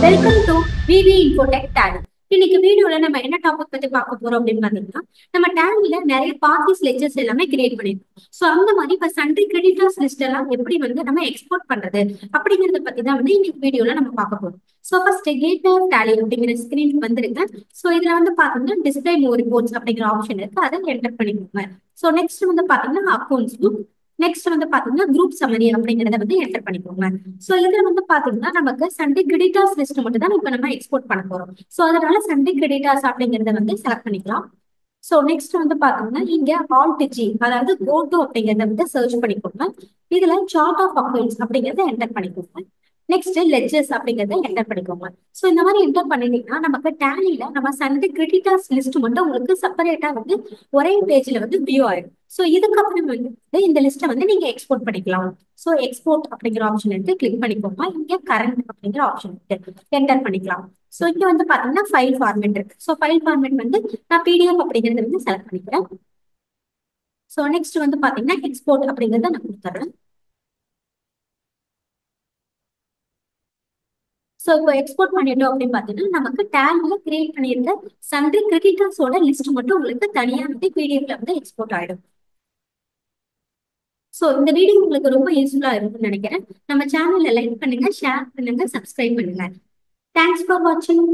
Welcome to VV Infotech daily. இன்னைக்கு வீடியோல நம்ம என்ன டாபிக் பத்தி பார்க்க போறோம் அப்படின்னு பாத்தீங்கன்னா, நம்ம டேலில நிறைய பார்ட்டிஸ் லெட்ஜர்ஸ் எல்லாமே கிரியேட் பண்ணிருக்கோம். சோ அந்த மாதிரி இப்ப சண்டே கிரெடிட்டர்ஸ் லிஸ்ட் எல்லாம் எப்படி வந்து நம்ம எக்ஸ்போர்ட் பண்றது அப்படிங்கறத பத்தி தான் வந்து இன்னைக்கு வீடியோல நம்ம பார்க்க போறோம். சோ ஃபர்ஸ்ட் கேட்வே டேலி அப்படிங்கிற ஸ்கிரீன் வந்துருங்க. சோ இதுல வந்து பாத்தீங்கன்னா டிஸ்பிளே மோர் ரிப்போர்ட்ஸ் அப்படிங்கிற ஆப்ஷன் இருக்கு, அதை என்டர் பண்ணிக்கோங்க. சோ நெக்ஸ்ட் வந்து பாத்தீங்கன்னா அக்கௌண்ட்ஸ் புக், நெக்ஸ்ட் வந்து பாத்தீங்கன்னா குரூப் சம்மரி அப்படிங்கறத வந்து என்டர் பண்ணிக்கோங்க. சோ இதுல வந்து பாத்தீங்கன்னா நமக்கு சண்டே கிரெடிட்டர்ஸ் லிஸ்ட் மட்டும் தான் இப்ப நம்ம எக்ஸ்போர்ட் பண்ண போறோம். சோ அதனால சண்டே கிரெடிட்டர்ஸ் அப்படிங்கறத வந்து செலக்ட் பண்ணிக்கலாம். சோ நெக்ஸ்ட் வந்து பாத்தீங்கன்னா இங்க ஆல்ட் ஜி, அதாவது கோ டு அப்படிங்கறத வந்து சர்ச் பண்ணிக்கோங்க. இதுல சார்ட் ஆஃப் அக்கௌண்ட்ஸ் அப்படிங்கறத என்டர் பண்ணிக்கோங்க. நெக்ஸ்ட் லெட்ஜர்ஸ் அப்படிங்கறத என்டர் பண்ணிக்கோங்க. சோ இந்த மாதிரி என்டர் பண்ணிட்டீங்கன்னா நமக்கு டேலில நம்ம சண்டே கிரெடிட்டர்ஸ் லிஸ்ட் மட்டும் உங்களுக்கு செப்பரேட்டா வந்து ஒரே பேஜ்ல வந்து வியூ ஆயிடும். சோ இதுக்கப்புறம் வந்து இந்த லிஸ்ட்டை வந்து நீங்க எக்ஸ்போர்ட் பண்ணிக்கலாம். சோ எக்ஸ்போர்ட் அப்படிங்கிற ஆப்ஷன் எடுத்து கிளிக் பண்ணிக்கோங்க. இங்க கரண்ட் அப்படிங்கிற ஆப்ஷன் என்டர் பண்ணிக்கலாம். சோ இங்க வந்து பாத்தீங்கன்னா ஃபைல் ஃபார்மேட் இருக்கு. சோ ஃபைல் ஃபார்மேட் வந்து நான் பிடிஎஃப் அப்படிங்கறத வந்து செலக்ட் பண்ணிக்கிறேன். சோ நெக்ஸ்ட் வந்து பாத்தீங்கன்னா எக்ஸ்போர்ட் அப்படிங்கறத நான் கொடுத்துறேன். சோ இப்போ எக்ஸ்போர்ட் பண்ணிட்டோம் அப்படின்னு பாத்தீங்கன்னா நமக்கு டேலில கிரியேட் பண்ணியிருந்த சண்டே கிரெடிட்டர்ஸோட லிஸ்ட் மட்டும் உங்களுக்கு தனியா வந்து பிடிஎஃப்ல வந்து எக்ஸ்போர்ட் ஆயிடும். சோ இந்த வீடியோ உங்களுக்கு ரொம்ப யூஸ்ஃபுல்லா இருக்கும்னு நினைக்கிறேன். நம்ம சேனல்ல லைக் பண்ணுங்க, ஷேர் பண்ணுங்க, சப்ஸ்கிரைப் பண்ணுங்க. தேங்க்ஸ் ஃபார் வாட்சிங்.